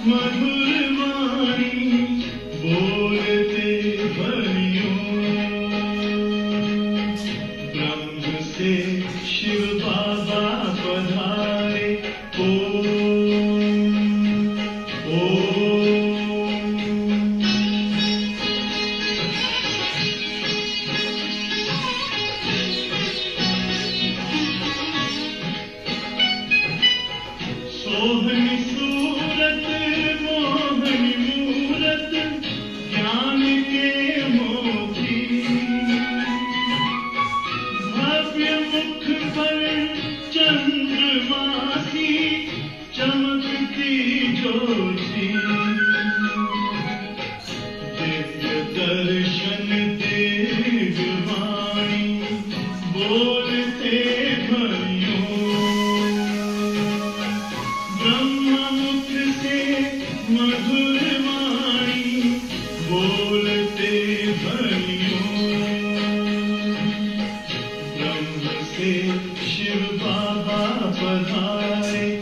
मधुर वाणी बोलते भरियों, ब्रह्म से शिव बाबा पधारे। सोहनी सूरत मोहनी मूरत ज्ञान के मोती, भव्य मुख पर चंद्रमा सी चमकती ज्योति, दिव्य दर्शन दिव्य वाणी बोलते भरियों, ब्रह्ममुख से मधुर वाणी बोलते भरियों, ब्रह्म से शिव बाबा पधारे।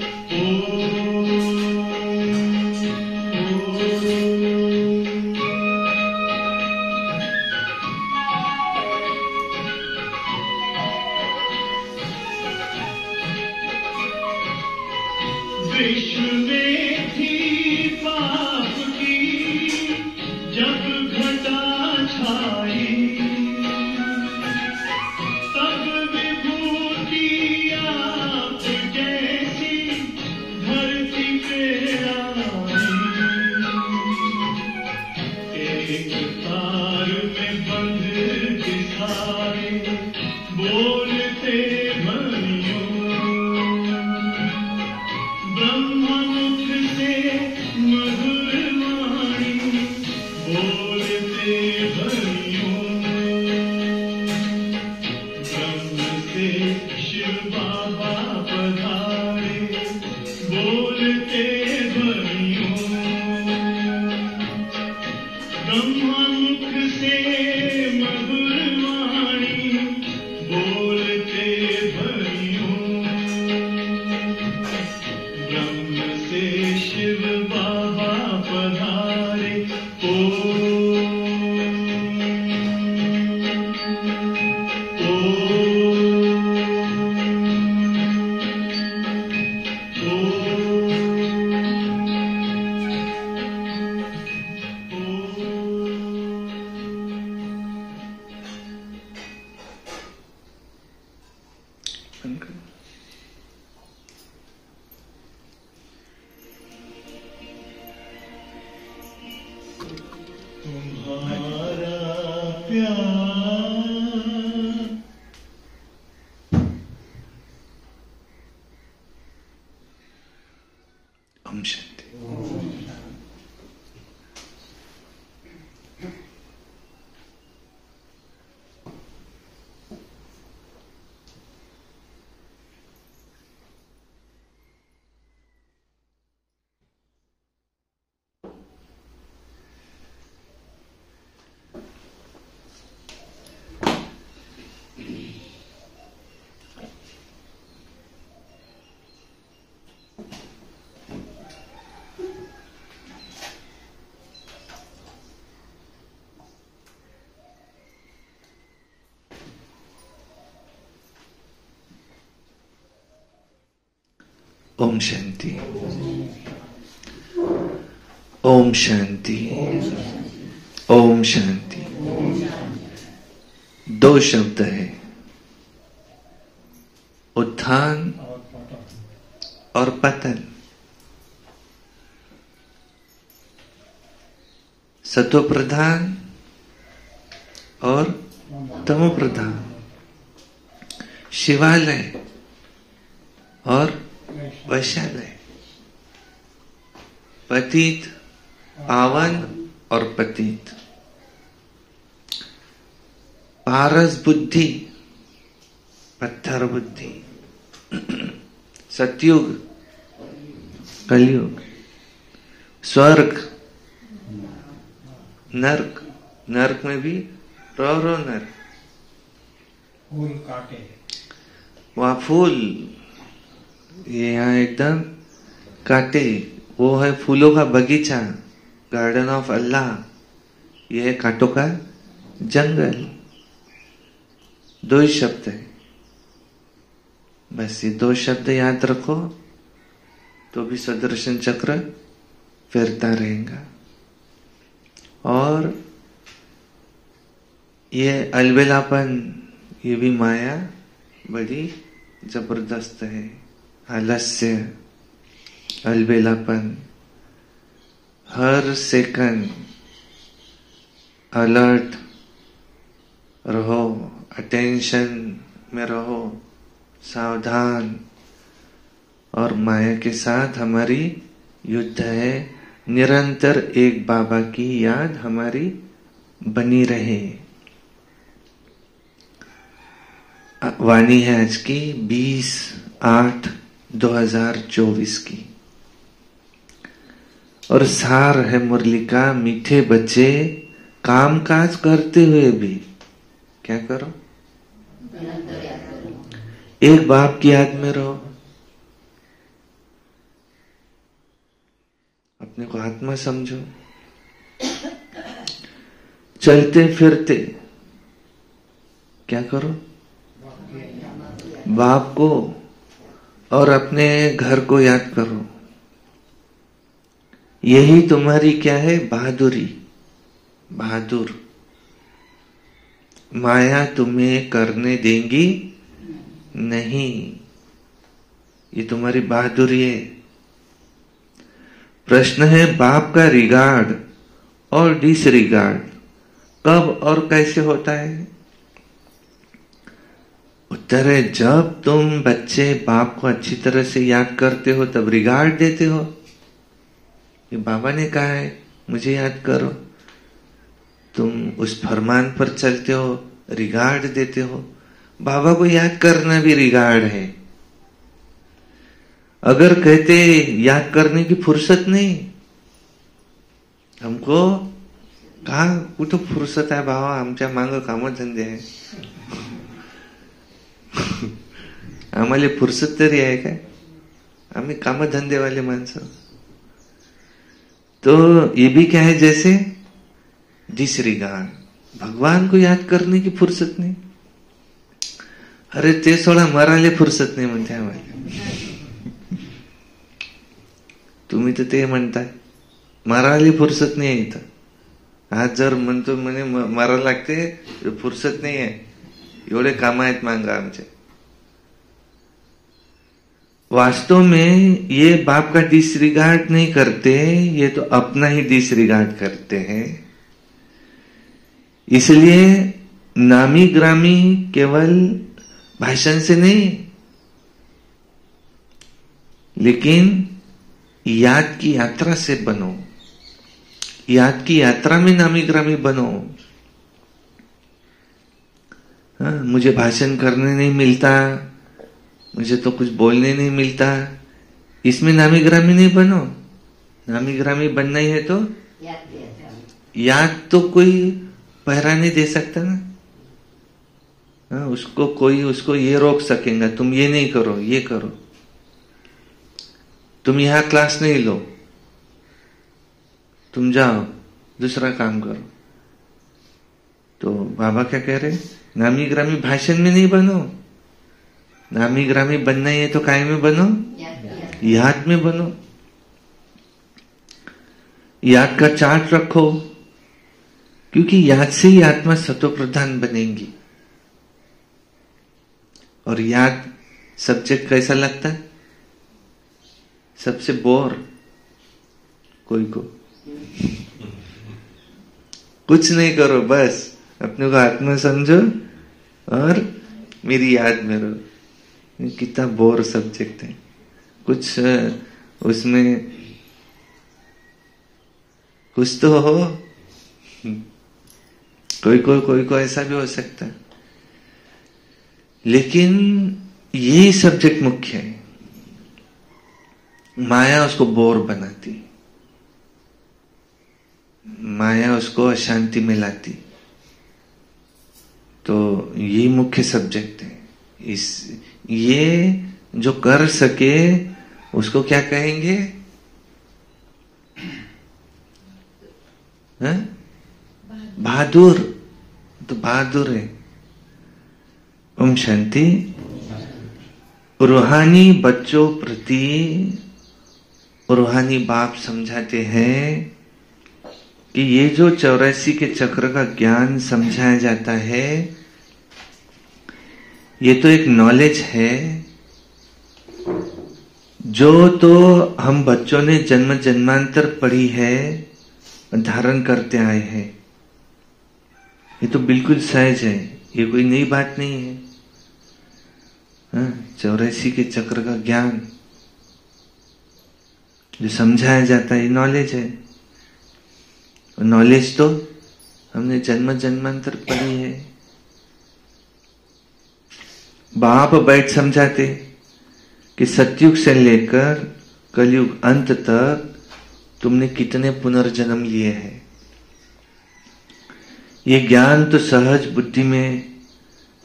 विश्व में थी पाप की जब घटा छाई, तब विभूति आप जैसी धरती पे आई, एक तार में बंध के सारे बोलते भरियों, ब्रह्ममुख से मधुर वाणी बोलते भरियों, ब्रह्म से शिव बाबा पधारे बोलते भरियों, ब्रह्ममुख से मधुर वाणी बोलते भरियों, ब्रह्म से शिव बाबा पधारे। तुम्हारा प्यार ओम शांति। ओम शांति। ओम शांति। ओम शांति। दो शब्द है, उत्थान और पतन। सतो प्रधान और तमो प्रधान, शिवालय और वैशालय, पतित पावन और पतित, पारस बुद्धि पत्थर बुद्धि, सतयुग कलयुग, स्वर्ग नरक, नरक में भी रो नरक, फूल काटे, वहाँ फूल, ये यहाँ एकदम काटे, वो है फूलों का बगीचा, गार्डन ऑफ अल्लाह। यह है कांटों का जंगल। 2 ही शब्द है, बस ये 2 शब्द याद रखो तो भी सुदर्शन चक्र फिरता रहेगा। और ये अलबेलापन, ये भी माया बड़ी जबरदस्त है। आलस्य, अलबेलापन, हर सेकंड अलर्ट रहो, अटेंशन में रहो, सावधान। और माया के साथ हमारी युद्ध है। निरंतर एक बाबा की याद हमारी बनी रहे। वाणी है आज की 20/8/2024 की। और सार है मुरली का, मीठे बच्चे काम काज करते हुए भी क्या करो, एक बाप की याद में रहो। अपने को आत्मा समझो। चलते फिरते क्या करो, बाप को और अपने घर को याद करो। यही तुम्हारी क्या है, बहादुरी। बहादुर। माया तुम्हें करने देंगी नहीं, ये तुम्हारी बहादुरी है। प्रश्न है बाप का रिगार्ड और डिसरिगार्ड कब और कैसे होता है? उत्तर है जब तुम बच्चे बाप को अच्छी तरह से याद करते हो तब रिगार्ड देते हो। ये बाबा ने कहा है मुझे याद करो, तुम उस फरमान पर चलते हो, रिगार्ड देते हो। बाबा को याद करना भी रिगार्ड है। अगर कहते याद करने की फुर्सत नहीं, हमको कहा कुठं फुर्सत आहे भावा, आमच्या मांग कामधंदे आहे। आम्हाला फुर्सत तरी आहे काय? आम्ही कामधंदे वाले माणसं। तो ये भी क्या है, जैसे डिसरिगार्ड। भगवान को याद करने की फुर्सत नहीं। अरे ते सोडा, मराले फुर्सत नाही म्हणते आम्हाला। तुम्ही तर ते म्हणताय मराली फुर्सत नाही आहे इथं। आज जर म्हणतो म्हणे मरा लागते, फुर्सत नाही आहे, एवढे काम आहेत मांगा आमचे। वास्तव में ये बाप का डिसरिगार्ड नहीं करते, ये तो अपना ही डिसरिगार्ड करते हैं। इसलिए नामी ग्रामी केवल भाषण से नहीं, लेकिन याद की यात्रा से बनो। याद की यात्रा में नामी ग्रामी बनो। हाँ, मुझे भाषण करने नहीं मिलता, मुझे तो कुछ बोलने नहीं मिलता, इसमें नामी ग्रामी नहीं बनो। नामी ग्रामी बनना ही है तो याद तो कोई पहरा नहीं दे सकता ना। हाँ, उसको कोई उसको ये रोक सकेगा, तुम ये नहीं करो, ये करो, तुम यहां क्लास नहीं लो, तुम जाओ दूसरा काम करो। तो बाबा क्या कह रहे, नामी ग्रामी भाषण में नहीं बनो। नामी ग्रामी बनना ही है तो काय में बनो, याद में बनो। याद का चार्ट रखो, क्योंकि याद से ही आत्मा सतो प्रधान बनेगी। और याद सब्जेक्ट कैसा लगता है? सबसे बोर कोई को। कुछ नहीं करो, बस अपने को आत्मा समझो और मेरी याद में रहो। कितना बोर सब्जेक्ट है। कुछ उसमें कुछ तो हो। कोई को ऐसा भी हो सकता है, लेकिन यही सब्जेक्ट मुख्य है। माया उसको बोर बनाती, माया उसको अशांति में लाती। तो ये मुख्य सब्जेक्ट है। ये जो कर सके उसको क्या कहेंगे, है? बहादुर, तो बहादुर है। ओम शांति। रूहानी बच्चों प्रति रूहानी बाप समझाते हैं कि ये जो 84 के चक्र का ज्ञान समझाया जाता है, ये तो एक नॉलेज है जो तो हम बच्चों ने जन्म जन्मांतर पढ़ी है, धारण करते आए हैं। ये तो बिल्कुल सहज है, ये कोई नई बात नहीं है। 84 के चक्र का ज्ञान जो समझाया जाता है, ये नॉलेज है। और नॉलेज तो हमने जन्म जन्मांतर पढ़ी है। बाप बैठ समझाते कि सतयुग से लेकर कलयुग अंत तक तुमने कितने पुनर्जन्म लिए हैं। ये ज्ञान तो सहज बुद्धि में,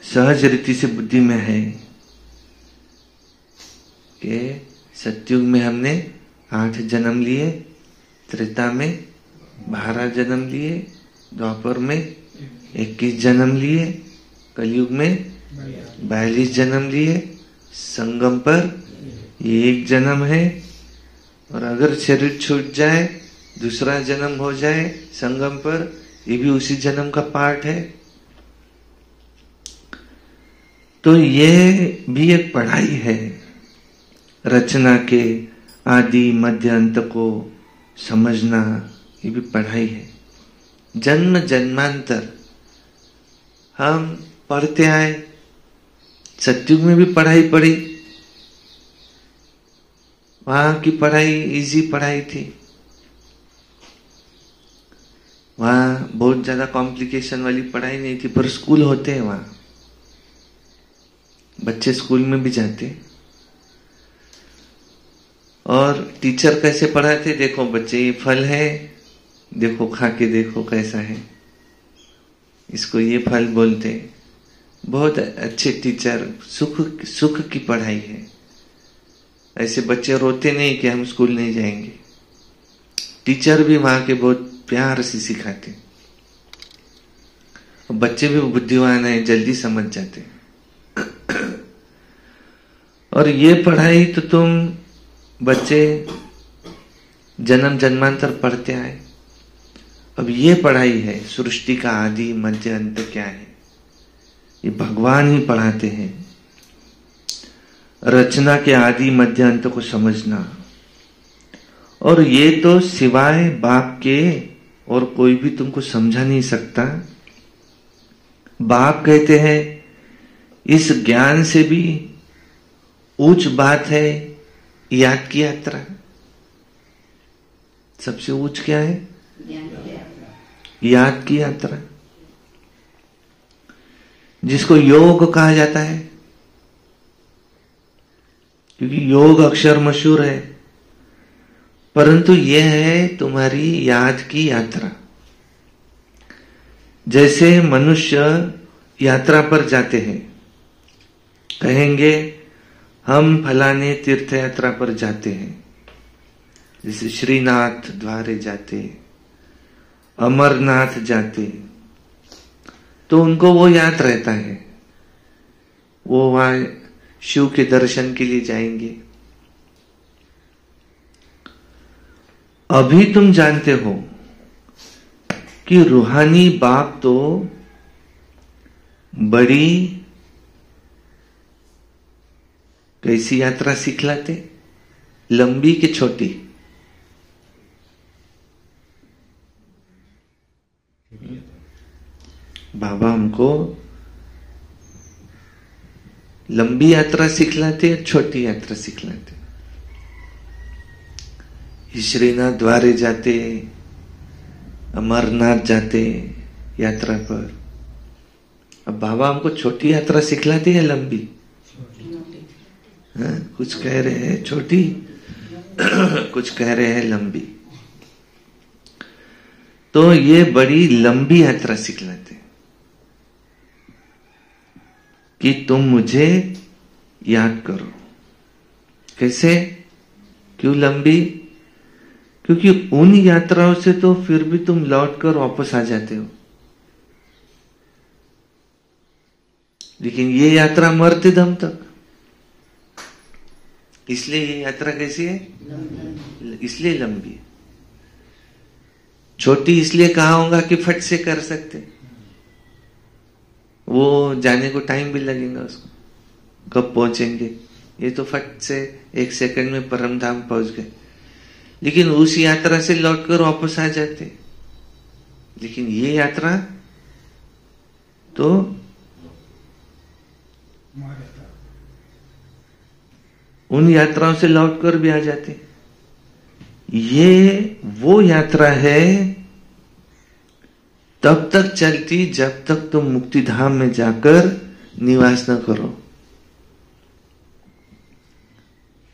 सहज रीति से बुद्धि में है कि सतयुग में हमने 8 जन्म लिए, त्रेता में 12 जन्म लिए, द्वापर में 21 जन्म लिए, कलयुग में 42 जन्म लिए, संगम पर ये 1 जन्म है। और अगर शरीर छूट जाए, दूसरा जन्म हो जाए संगम पर, ये भी उसी जन्म का पार्ट है। तो ये भी एक पढ़ाई है, रचना के आदि मध्य अंत को समझना, ये भी पढ़ाई है। जन्म जन्मांतर हम पढ़ते आए, सतयुग में भी पढ़ाई पढ़ी, वहां की पढ़ाई इजी पढ़ाई थी, वहां बहुत ज्यादा कॉम्प्लिकेशन वाली पढ़ाई नहीं थी। पर स्कूल होते हैं वहां, बच्चे स्कूल में भी जाते। और टीचर कैसे पढ़ाते, देखो बच्चे ये फल है, देखो खा के देखो कैसा है, इसको ये फल बोलते। बहुत अच्छे टीचर, सुख की पढ़ाई है। ऐसे बच्चे रोते नहीं कि हम स्कूल नहीं जाएंगे। टीचर भी वहां के बहुत प्यार से सिखाते, और बच्चे भी बुद्धिमान है, जल्दी समझ जाते। और ये पढ़ाई तो तुम बच्चे जन्म जन्मांतर पढ़ते आए। अब ये पढ़ाई है, सृष्टि का आदि मध्य अंत क्या है, ये भगवान ही पढ़ाते हैं। रचना के आदि मध्य अंत को समझना, और ये तो सिवाय बाप के और कोई भी तुमको समझा नहीं सकता। बाप कहते हैं इस ज्ञान से भी ऊंच बात है याद की यात्रा। सबसे ऊंच क्या है? याद की यात्रा, जिसको योग कहा जाता है, क्योंकि योग अक्षर मशहूर है, परंतु यह है तुम्हारी याद की यात्रा। जैसे मनुष्य यात्रा पर जाते हैं, कहेंगे हम फलाने तीर्थ यात्रा पर जाते हैं, जैसे श्रीनाथ द्वारे जाते, अमरनाथ जाते, तो उनको वो याद रहता है, वो वहां शिव के दर्शन के लिए जाएंगे। अभी तुम जानते हो कि रूहानी बाप तो बड़ी कैसी यात्रा सिखलाते, लंबी कि छोटी? बाबा हमको लंबी यात्रा सिखलाते या छोटी यात्रा सिखलाते? श्रीनाथ द्वारे जाते, अमरनाथ जाते यात्रा पर। अब बाबा हमको छोटी यात्रा सिखलाते या लंबी? कुछ कह रहे हैं छोटी, कुछ कह रहे हैं लंबी। तो ये बड़ी लंबी यात्रा सिखलाते कि तुम मुझे याद करो। कैसे? क्यों लंबी? क्योंकि उन यात्राओं से तो फिर भी तुम लौट कर वापस आ जाते हो, लेकिन ये यात्रा मरते दम तक। इसलिए ये यात्रा कैसी है? इसलिए लंबी है। छोटी इसलिए कहा होगा कि फट से कर सकते, वो जाने को टाइम भी लगेगा उसको, कब पहुंचेंगे। ये तो फट से 1 सेकंड में परम धाम पहुंच गए, लेकिन उस यात्रा से लौटकर वापस आ जाते। लेकिन ये यात्रा तो उन यात्राओं से लौटकर भी आ जाते। ये वो यात्रा है तब तक चलती जब तक तुम मुक्ति धाम में जाकर निवास न करो,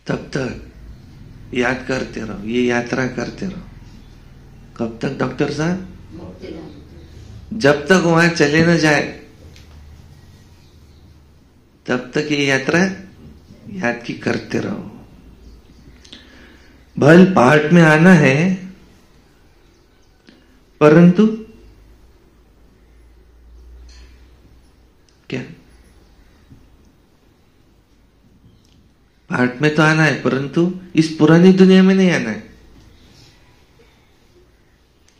तब तक याद करते रहो, ये यात्रा करते रहो। कब तक डॉक्टर साहब? जब तक वहां चले न जाए तब तक ये यात्रा याद की करते रहो। भल पार्ट में आना है, परंतु क्या पार्ट में तो आना है, परंतु इस पुरानी दुनिया में नहीं आना है।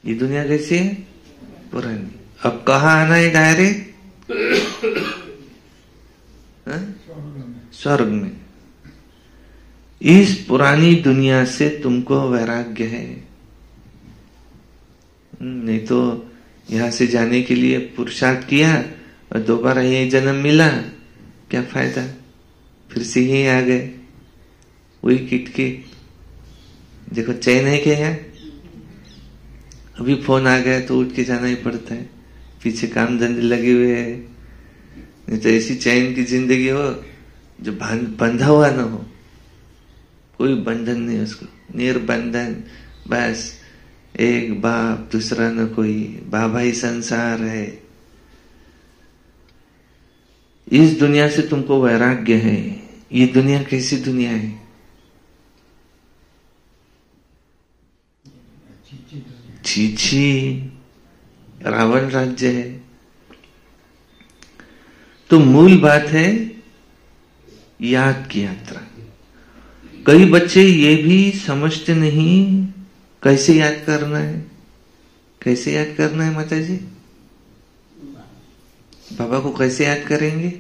ये दुनिया कैसी है? पुरानी। अब कहाँ आना है डायरेक्ट? स्वर्ग में। इस पुरानी दुनिया से तुमको वैराग्य है, नहीं तो यहां से जाने के लिए पुरुषार्थ किया और दोबारा ये जन्म मिला, क्या फायदा? फिर से यही आ गए, वही किटकिट। देखो चैन है क्या यार? अभी फोन आ गया तो उठ के जाना ही पड़ता है, पीछे काम धंधे लगे हुए हैं। नहीं तो ऐसी चैन की जिंदगी हो जो बंधा हुआ ना हो, कोई बंधन नहीं उसको, निर्बंधन। बस एक बाप दूसरा न कोई, बाबा ही संसार है। इस दुनिया से तुमको वैराग्य है। ये दुनिया कैसी दुनिया है? छी, रावण राज्य है। तो मूल बात है याद की यात्रा। कई बच्चे ये भी समझते नहीं कैसे याद करना है। कैसे याद करना है माता जी? बाबा को कैसे याद करेंगे?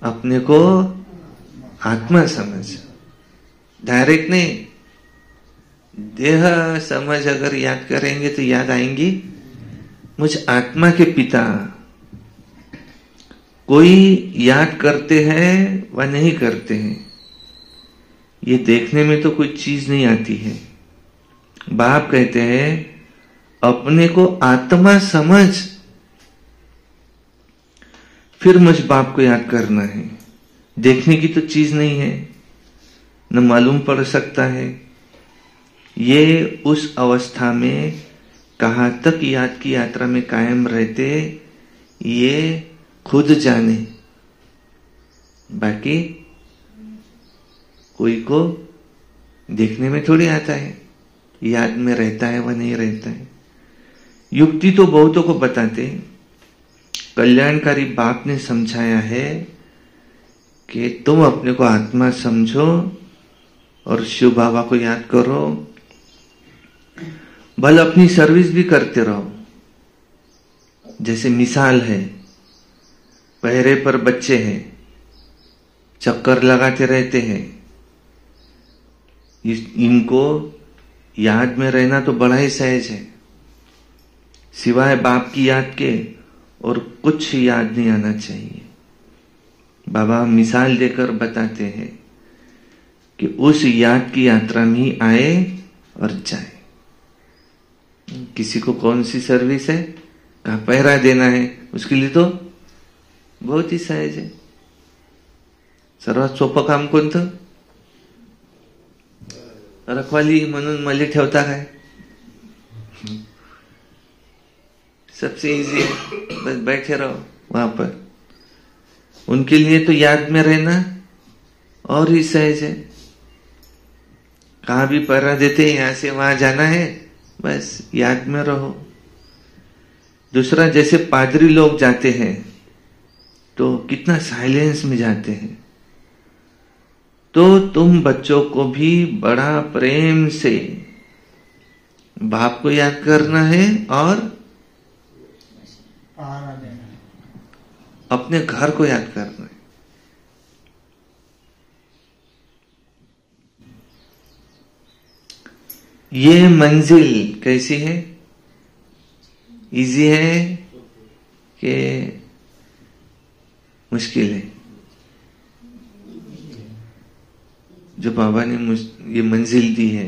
अपने को आत्मा समझ, डायरेक्ट नहीं, देह समझ अगर याद करेंगे तो याद आएंगी मुझ आत्मा के पिता। कोई याद करते हैं व नहीं करते हैं, ये देखने में तो कोई चीज नहीं आती है। बाप कहते हैं अपने को आत्मा समझ, फिर मुझ बाप को याद करना है। देखने की तो चीज नहीं है, न मालूम पड़ सकता है। ये उस अवस्था में कहाँ तक याद की यात्रा में कायम रहते, ये खुद जाने। बाकी कोई को देखने में थोड़ी आता है, याद में रहता है वह नहीं रहता है। युक्ति तो बहुतों को बताते, कल्याणकारी बाप ने समझाया है कि तुम अपने को आत्मा समझो और शिव बाबा को याद करो, भल अपनी सर्विस भी करते रहो। जैसे मिसाल है, पहरे पर बच्चे हैं, चक्कर लगाते रहते हैं। इनको याद में रहना तो बड़ा ही सहज है, सिवाय बाप की याद के और कुछ याद नहीं आना चाहिए। बाबा मिसाल देकर बताते हैं कि उस याद की यात्रा में ही आए और जाए। किसी को कौन सी सर्विस है, कहाँ पहरा देना है, उसके लिए तो बहुत ही सहज है। सर्वात सोपं काम कोणतं? रखवाली म्हणून मला ठेवता काय? सबसे इजी है, बस बैठे रहो वहां पर। उनके लिए तो याद में रहना और ही सहज है। कहाँ भी पहरा देते, यहां से वहां जाना है, बस याद में रहो। दूसरा, जैसे पादरी लोग जाते हैं तो कितना साइलेंस में जाते हैं, तो तुम बच्चों को भी बड़ा प्रेम से बाप को याद करना है और पहरा देना है। अपने घर को याद करना है। ये मंजिल कैसी है? इजी है कि मुश्किल है? जो बाबा ने ये मंजिल दी है,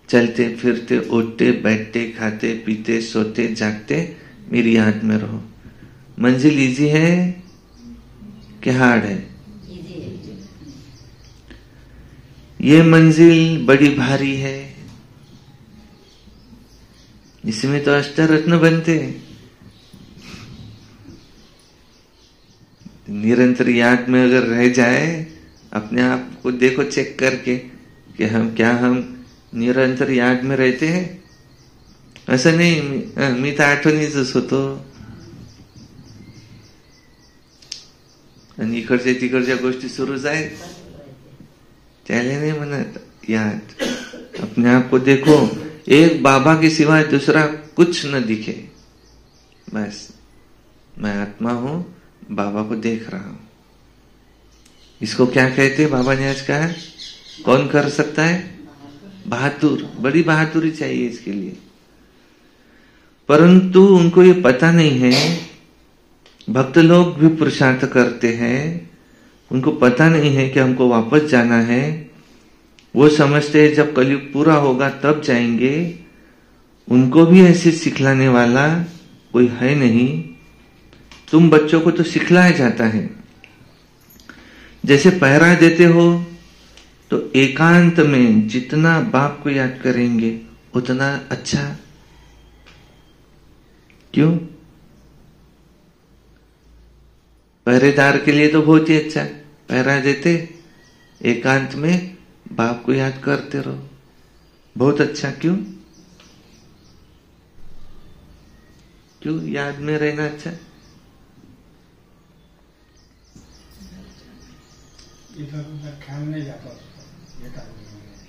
चलते फिरते उठते बैठते खाते पीते सोते जागते मेरी याद में रहो, मंजिल इजी है कि हार्ड है? ये मंजिल बड़ी भारी है, इसमें तो अष्टरत्न बनते हैं। निरंतर याद में अगर रह जाए, अपने आप को देखो चेक करके कि हम निरंतर याद में रहते हैं? असं नाही, मी तर आठवणीतच होतो आणि इकडच्या तिकडच्या गोष्टी सुरूच आहेत, त्याला नाही म्हणत याद। अपने आप को देखो, एक बाबा के सिवाय दूसरा कुछ न दिखे, बस मैं आत्मा हूं, बाबा को देख रहा हूं। इसको क्या कहते हैं? बाबा ने आज कहा, कौन कर सकता है? बहादुर, बड़ी बहादुरी चाहिए इसके लिए। परंतु उनको ये पता नहीं है, भक्त लोग भी पुरुषार्थ करते हैं, उनको पता नहीं है कि हमको वापस जाना है। वो समझते हैं जब कलयुग पूरा होगा तब जाएंगे। उनको भी ऐसे सिखलाने वाला कोई है नहीं। तुम बच्चों को तो सिखलाया जाता है, जैसे पहरा देते हो तो एकांत में जितना बाप को याद करेंगे उतना अच्छा। क्यों? पहरेदार के लिए तो बहुत ही अच्छा, पहरा देते एकांत में बाप को याद करते रहो, बहुत अच्छा। क्यों? क्यों याद में रहना अच्छा? इधर उधर ख्याल नहीं जाता,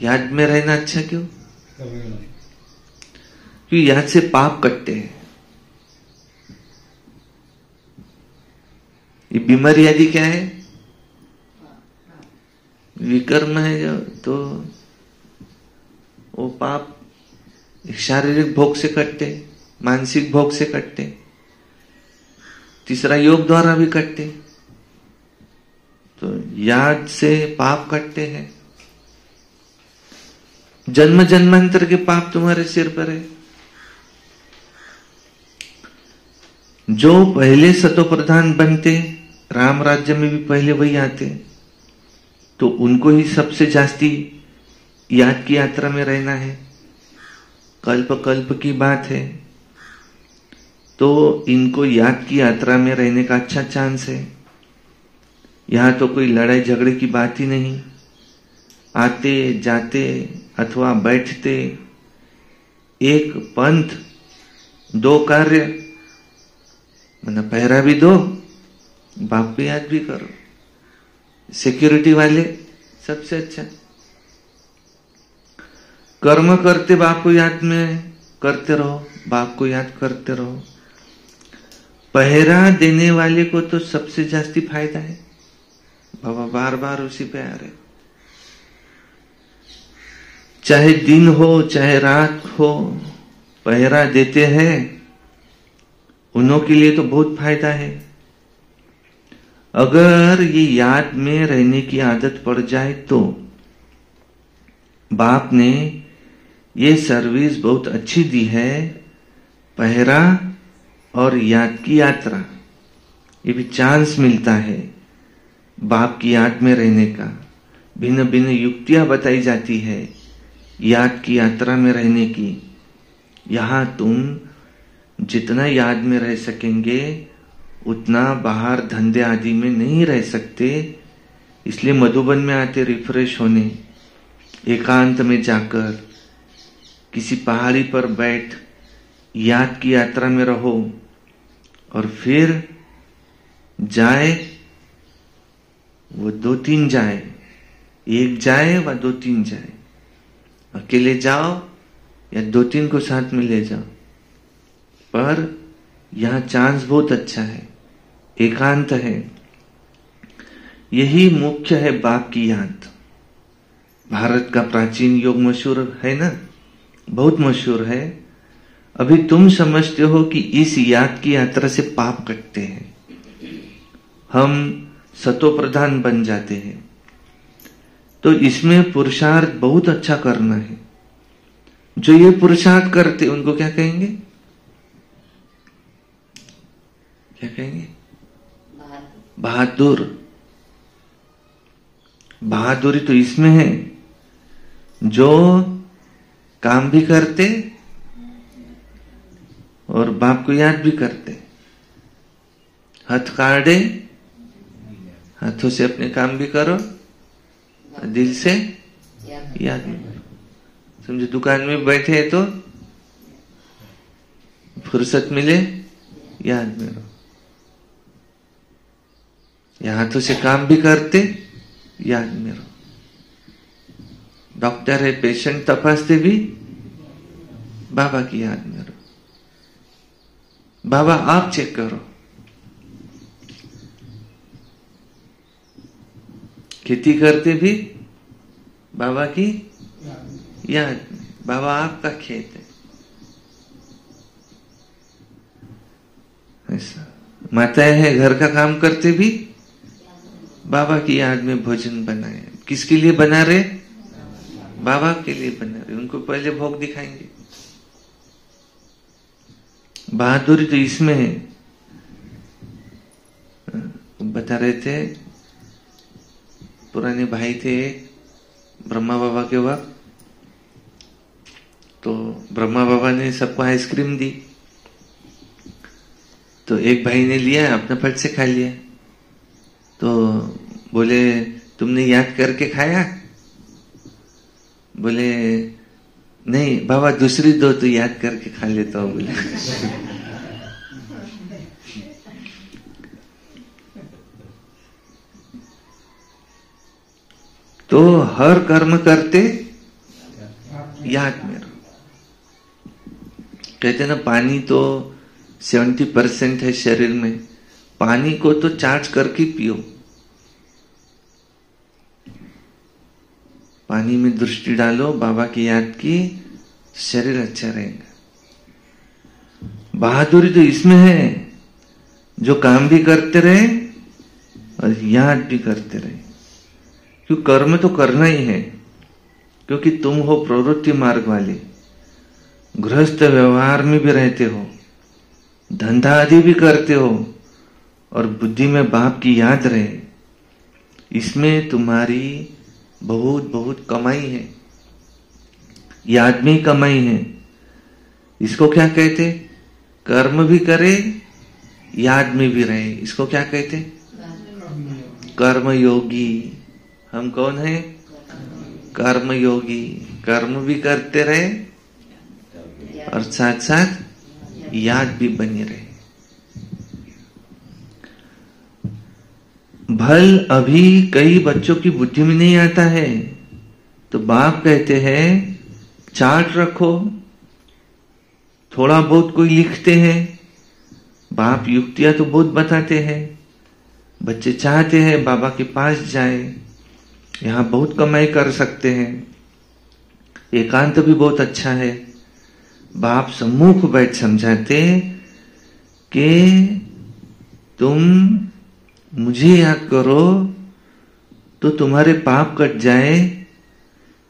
याद में रहना अच्छा क्यों? क्यों? याद से पाप कटते हैं। ये बीमारी आदि क्या है? विकर्म है जो, तो वो पाप शारीरिक भोग से कटते, मानसिक भोग से कटते, तीसरा योग द्वारा भी कटते। तो याद से पाप कटते हैं। जन्म जन्मांतर के पाप तुम्हारे सिर पर है। जो पहले सतो प्रधान बनते, राम राज्य में भी पहले वही आते, तो उनको ही सबसे जास्ती याद की यात्रा में रहना है। कल्प कल्प की बात है, तो इनको याद की यात्रा में रहने का अच्छा चांस है। यहां तो कोई लड़ाई झगड़े की बात ही नहीं। आते जाते अथवा बैठते, एक पंथ दो कार्य, मतलब पहरा भी दो, बाप को याद भी करो। सिक्योरिटी वाले सबसे अच्छा। कर्म करते बाप को याद में करते रहो, बाप को याद करते रहो। पहरा देने वाले को तो सबसे जास्ती फायदा है। बाबा बार बार उसी पे आ रहे, चाहे दिन हो चाहे रात हो, पहरा देते हैं, उन्हों के लिए तो बहुत फायदा है। अगर ये याद में रहने की आदत पड़ जाए तो बाप ने ये सर्विस बहुत अच्छी दी है, पहरा और याद की यात्रा। ये भी चांस मिलता है बाप की याद में रहने का। भिन्न भिन्न युक्तियां बताई जाती है याद की यात्रा में रहने की। यहां तुम जितना याद में रह सकेंगे उतना बाहर धंधे आदि में नहीं रह सकते। इसलिए मधुबन में आते रिफ्रेश होने, एकांत में जाकर किसी पहाड़ी पर बैठ याद की यात्रा में रहो और फिर जाए वो 2-3 जाए, एक जाए व 2-3 जाए। अकेले जाओ या 2-3 को साथ में ले जाओ, पर यहां चांस बहुत अच्छा है, एकांत है। यही मुख्य है बाप की याद। भारत का प्राचीन योग मशहूर है ना, बहुत मशहूर है। अभी तुम समझते हो कि इस याद की यात्रा से पाप कटते हैं, हम सतो प्रधान बन जाते हैं। तो इसमें पुरुषार्थ बहुत अच्छा करना है। जो ये पुरुषार्थ करते उनको क्या कहेंगे? क्या कहेंगे? बहादुर। बहादुरी तो इसमें है जो काम भी करते और बाप को याद भी करते। हाथ काटे, हाथों से अपने काम भी करो, दिल से याद भी करो। समझो दुकान में बैठे हैं तो फुर्सत मिले याद में रहो, या हाथों से काम भी करते याद में रहो। डॉक्टर है, पेशेंट तपासते भी बाबा की याद में रहो। बाबा आप चेक करो। खेती करते भी बाबा की याद में, बाबा आपका खेत है। ऐसा माताएं हैं, घर का काम करते भी बाबा की याद में भोजन बनाए। किसके लिए बना रहे? बाबा के लिए बना रहे। उनको पहले भोग दिखाएंगे। बहादुरी तो इसमें है। बता रहे थे, पुराने भाई थे ब्रह्मा बाबा के वक्त, तो ब्रह्मा बाबा ने सबको आइसक्रीम दी, तो एक भाई ने लिया, अपने फट से खा लिया। तो बोले तुमने याद करके खाया? बोले नहीं बाबा, दूसरी दो तो याद करके खा लेता हूं। बोले तो हर कर्म करते याद में रहो। कहते ना, पानी तो 70% है शरीर में, पानी को तो चार्ज करके पियो। पानी में दृष्टि डालो बाबा की याद की, शरीर अच्छा रहेगा। बहादुरी तो इसमें है जो काम भी करते रहे और याद भी करते रहे। क्यों? कर्म तो करना ही है, क्योंकि तुम हो प्रवृत्ति मार्ग वाले, गृहस्थ व्यवहार में भी रहते हो, धंधा आदि भी करते हो, और बुद्धि में बाप की याद रहे। इसमें तुम्हारी बहुत बहुत कमाई है, याद में ही कमाई है। इसको क्या कहते? कर्म भी करे, याद में भी रहे। इसको क्या कहते? कर्म योगी। हम कौन है? कर्म योगी। कर्म भी करते रहे और साथ साथ याद भी बनी रहे। भल अभी कई बच्चों की बुद्धि में नहीं आता है, तो बाप कहते हैं चार्ट रखो। थोड़ा बहुत कोई लिखते हैं, बाप युक्तियां तो बहुत बताते हैं। बच्चे चाहते हैं बाबा के पास जाए, यहां बहुत कमाई कर सकते हैं, एकांत भी बहुत अच्छा है। बाप सम्मुख बैठ समझाते कि तुम मुझे याद करो तो तुम्हारे पाप कट जाए,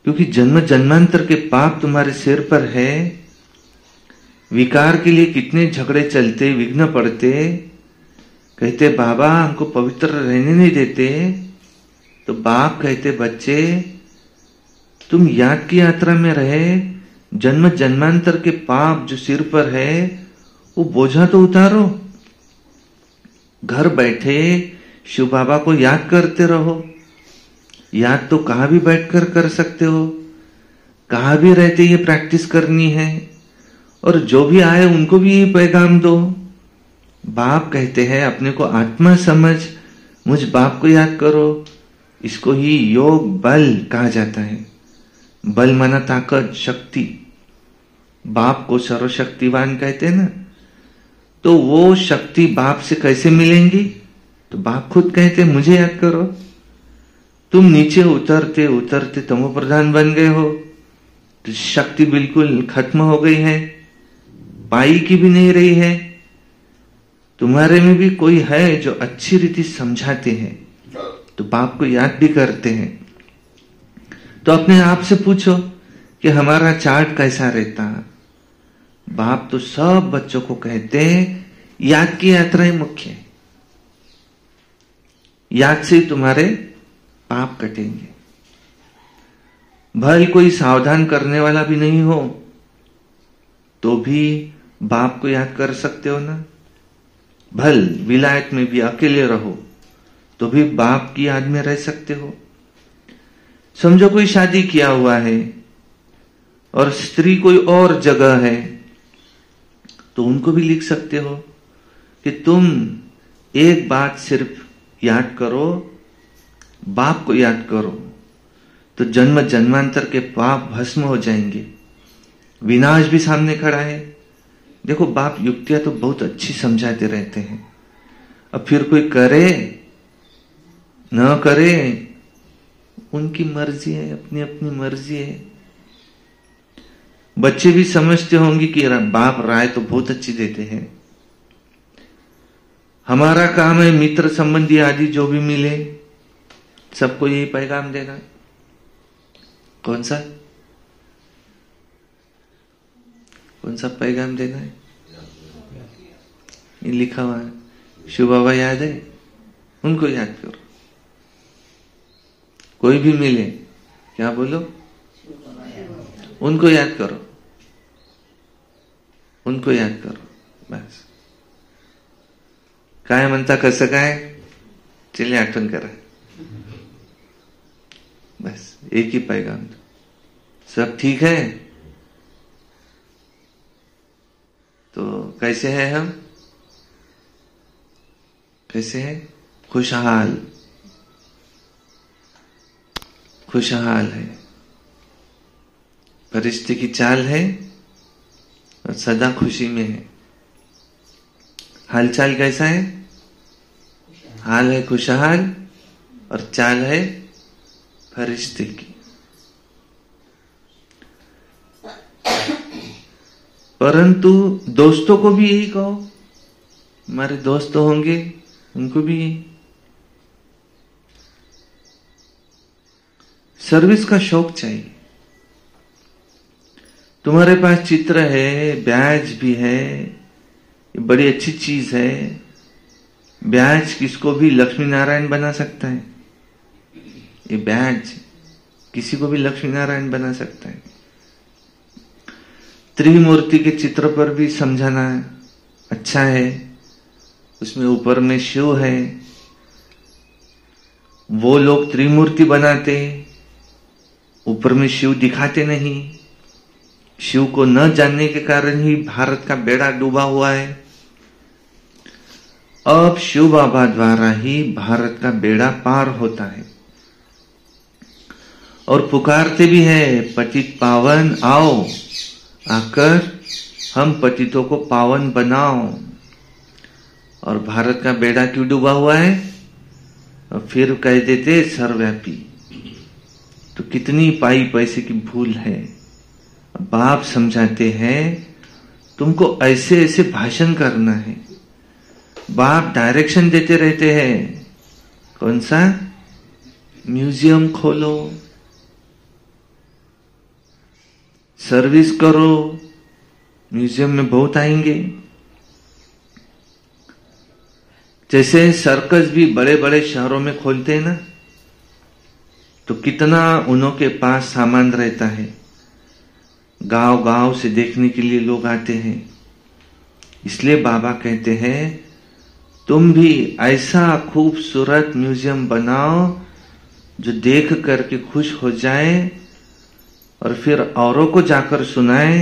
क्योंकि जन्म जन्मांतर के पाप तुम्हारे सिर पर है। विकार के लिए कितने झगड़े चलते, विघ्न पड़ते। कहते बाबा हमको पवित्र रहने नहीं देते, तो बाप कहते बच्चे तुम याद की यात्रा में रहे, जन्म जन्मांतर के पाप जो सिर पर है वो बोझा तो उतारो। घर बैठे शिव बाबा को याद करते रहो। याद तो कहां भी बैठकर कर सकते हो, कहाँ भी रहते ये प्रैक्टिस करनी है, और जो भी आए उनको भी ये पैगाम दो। बाप कहते हैं अपने को आत्मा समझ, मुझ बाप को याद करो। इसको ही योग बल कहा जाता है। बल माना ताकत, शक्ति। बाप को सर्वशक्तिवान कहते हैं ना, तो वो शक्ति बाप से कैसे मिलेंगी? तो बाप खुद कहते हैं मुझे याद करो। तुम नीचे उतरते उतरते तमो प्रधान बन गए हो, तो शक्ति बिल्कुल खत्म हो गई है, पाई की भी नहीं रही है। तुम्हारे में भी कोई है जो अच्छी रीति समझाते हैं, तो बाप को याद भी करते हैं। तो अपने आप से पूछो कि हमारा चार्ट कैसा रहता। बाप तो सब बच्चों को कहते हैं याद की यात्रा ही मुख्य है, याद से तुम्हारे पाप कटेंगे। भल कोई सावधान करने वाला भी नहीं हो तो भी बाप को याद कर सकते हो ना। भल विलायत में भी अकेले रहो तो भी बाप की याद में रह सकते हो। समझो कोई शादी किया हुआ है और स्त्री कोई और जगह है, तो उनको भी लिख सकते हो कि तुम एक बात सिर्फ याद करो, बाप को याद करो, तो जन्म जन्मांतर के पाप भस्म हो जाएंगे। विनाश भी सामने खड़ा है। देखो बाप युक्तियां तो बहुत अच्छी समझाते रहते हैं। अब फिर कोई करे न करे उनकी मर्जी है, अपनी अपनी मर्जी है। बच्चे भी समझते होंगे कि बाप राय तो बहुत अच्छी देते हैं। हमारा काम है मित्र संबंधी आदि जो भी मिले सबको यही पैगाम देना। कौन सा पैगाम देना है? ये लिखा हुआ है। शिव बाबा याद है, उनको याद करो। कोई भी मिले क्या बोलो, उनको याद करो, उनको याद करो बस। काय म्हणता कसं काय, चलिए आठवण करा बस। एक ही पैगाम दो। सब ठीक है तो कैसे हैं हम? कैसे हैं? खुशहाल, खुशहाल है। परिस्थिति की चाल है और सदा खुशी में है। हालचाल कैसा है? हाल है खुशहाल और चाल है फरिश्ते की। परंतु दोस्तों को भी यही कहो, हमारे दोस्त होंगे उनको भी यही। सर्विस का शौक चाहिए। तुम्हारे पास चित्र है, ब्याज भी है, ये बड़ी अच्छी चीज है। ब्याज किसको भी लक्ष्मी नारायण बना सकता है। ये बैज किसी को भी लक्ष्मी नारायण बना सकता है। त्रिमूर्ति के चित्र पर भी समझाना अच्छा है। उसमें ऊपर में शिव है, वो लोग त्रिमूर्ति बनाते, ऊपर में शिव दिखाते नहीं। शिव को न जानने के कारण ही भारत का बेड़ा डूबा हुआ है। अब शिव बाबा द्वारा ही भारत का बेड़ा पार होता है। और पुकारते भी है, पतित पावन आओ, आकर हम पतितों को पावन बनाओ। और भारत का बेड़ा क्यों डूबा हुआ है? और फिर कह देते सर्वव्यापी। तो कितनी पाई पैसे की भूल है। बाप समझाते हैं तुमको ऐसे ऐसे भाषण करना है। बाप डायरेक्शन देते रहते हैं। कौन सा? म्यूजियम खोलो, सर्विस करो, म्यूजियम में बहुत आएंगे। जैसे सर्कस भी बड़े बड़े शहरों में खोलते हैं ना, तो कितना उन्हों के पास सामान रहता है। गांव गांव से देखने के लिए लोग आते हैं। इसलिए बाबा कहते हैं तुम भी ऐसा खूबसूरत म्यूजियम बनाओ जो देख करके खुश हो जाए और फिर औरों को जाकर सुनाए,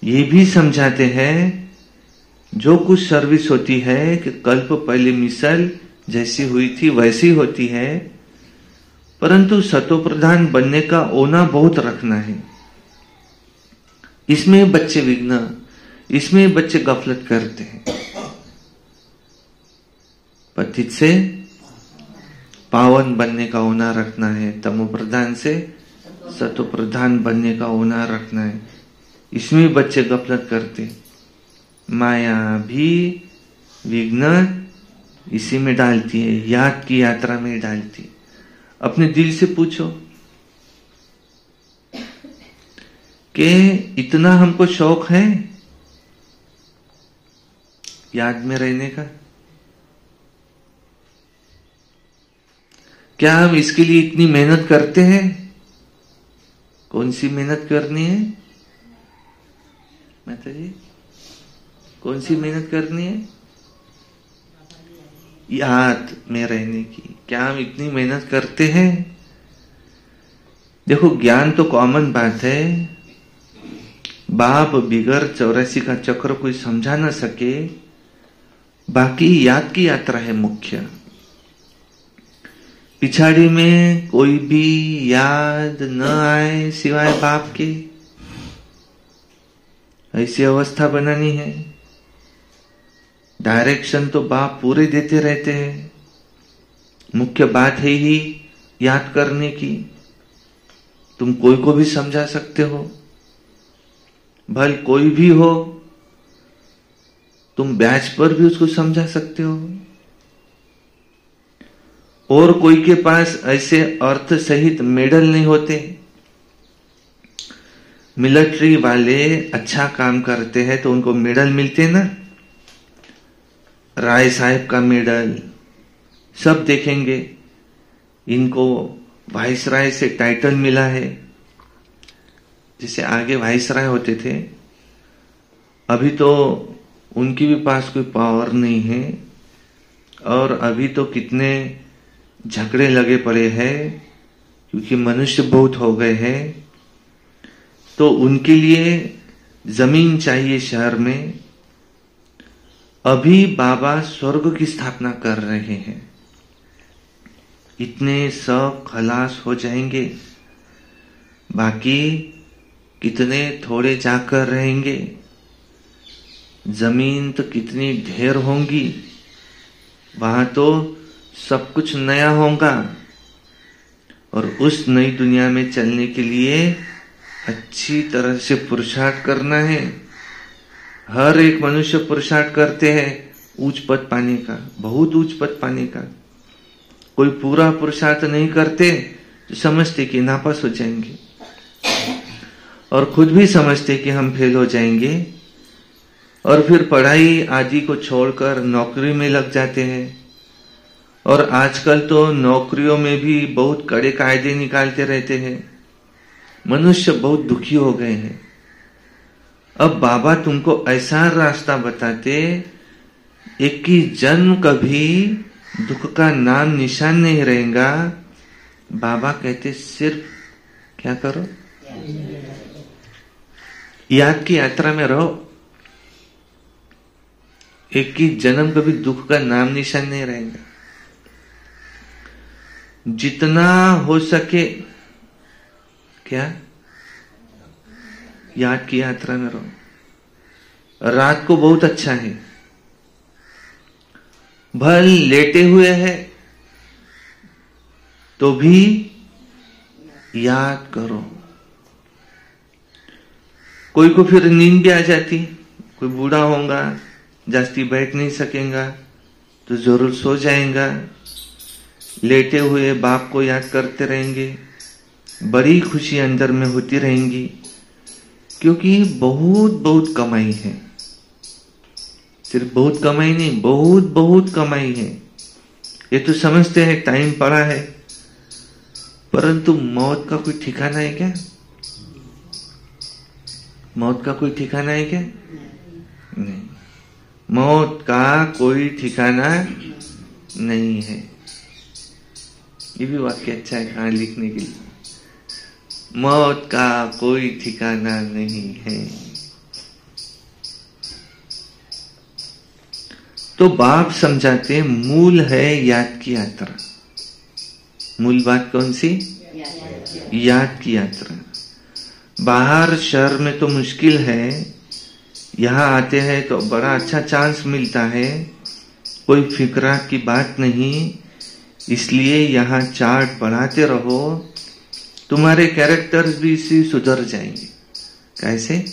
ये भी समझाते हैं जो कुछ सर्विस होती है कि कल्प पहले मिसल जैसी हुई थी वैसी होती है, परंतु सतोप्रधान बनने का ओना बहुत रखना है। इसमें बच्चे विघ्न, इसमें बच्चे गफलत करते हैं। पतित से पावन बनने का ओना रखना है, तमोप्रधान से सतोप्रधान बनने का ओना रखना है। इसमें बच्चे गफलत करते। माया भी विघ्न इसी में डालती है, याद की यात्रा में डालती है। अपने दिल से पूछो कि इतना हमको शौक है याद में रहने का, क्या हम इसके लिए इतनी मेहनत करते हैं? कौन सी मेहनत करनी है माता जी? कौन सी मेहनत करनी है? याद में रहने की। क्या हम इतनी मेहनत करते हैं? देखो, ज्ञान तो कॉमन बात है। बाप बिगर 84 का चक्र कोई समझा ना सके, बाकी याद की यात्रा है मुख्य। पिछाड़ी में कोई भी याद न आए सिवाय बाप के, ऐसी अवस्था बनानी है। डायरेक्शन तो बाप पूरे देते रहते हैं, मुख्य बात है ही याद करने की। तुम कोई को भी समझा सकते हो, भले कोई भी हो, तुम ब्याज पर भी उसको समझा सकते हो। और कोई के पास ऐसे अर्थ सहित मेडल नहीं होते। मिलिट्री वाले अच्छा काम करते हैं तो उनको मेडल मिलते ना, राय साहब का मेडल, सब देखेंगे। इनको वाइसराय से टाइटल मिला है। जैसे आगे वाइसराय होते थे, अभी तो उनकी भी पास कोई पावर नहीं है, और अभी तो कितने झगड़े लगे पड़े हैं क्योंकि मनुष्य बहुत हो गए हैं। तो उनके लिए जमीन चाहिए शहर में। अभी बाबा स्वर्ग की स्थापना कर रहे हैं। इतने सब खलास हो जाएंगे, बाकी कितने थोड़े जाकर रहेंगे। जमीन तो कितनी ढेर होंगी, वहां तो सब कुछ नया होगा। और उस नई दुनिया में चलने के लिए अच्छी तरह से पुरुषार्थ करना है। हर एक मनुष्य पुरुषार्थ करते हैं ऊंच पद पाने का, बहुत ऊंच पद पाने का। कोई पूरा पुरुषार्थ नहीं करते तो समझते कि नापास हो जाएंगे, और खुद भी समझते कि हम फेल हो जाएंगे, और फिर पढ़ाई आदि को छोड़कर नौकरी में लग जाते हैं। और आजकल तो नौकरियों में भी बहुत कड़े कायदे निकालते रहते हैं। मनुष्य बहुत दुखी हो गए हैं। अब बाबा तुमको ऐसा रास्ता बताते, एक की जन्म कभी दुख का नाम निशान नहीं रहेगा। बाबा कहते सिर्फ क्या करो, याद की यात्रा में रहो। एक की जन्म कभी दुख का नाम निशान नहीं रहेगा। जितना हो सके क्या, याद की यात्रा में रहो। रात को बहुत अच्छा है, भल लेटे हुए है तो भी याद करो। कोई को फिर नींद भी आ जाती, कोई बूढ़ा होगा, जास्ती बैठ नहीं सकेगा तो जरूर सो जाएगा। लेटे हुए बाप को याद करते रहेंगे, बड़ी खुशी अंदर में होती रहेंगी, क्योंकि बहुत बहुत कमाई है। सिर्फ बहुत कमाई नहीं, बहुत बहुत कमाई है। ये तो समझते हैं टाइम पड़ा है, परंतु मौत का कोई ठिकाना है क्या? मौत का कोई ठिकाना है क्या? नहीं, मौत का कोई ठिकाना नहीं है। ये भी वाक्य अच्छा है कहां लिखने के लिए। मौत का कोई ठिकाना नहीं है। तो बाप समझाते हैं मूल है याद की यात्रा। मूल बात कौन सी? याद की यात्रा। बाहर शहर में तो मुश्किल है, यहाँ आते हैं तो बड़ा अच्छा चांस मिलता है, कोई फिक्रात की बात नहीं, इसलिए यहाँ चार्ट बढ़ाते रहो, तुम्हारे कैरेक्टर्स भी इसी सुधर जाएंगे। कैसे?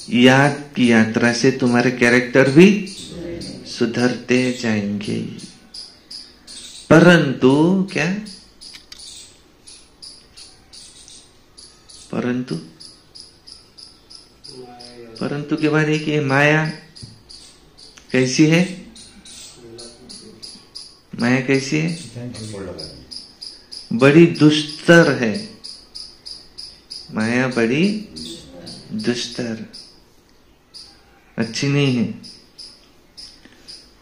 याद की यात्रा से तुम्हारे कैरेक्टर भी सुधरते जाएंगे। परंतु क्या? परंतु के बाद एक ये माया कैसी है? माया कैसी है? बड़ी दुस्तर है। माया बड़ी दुस्तर, अच्छी नहीं है।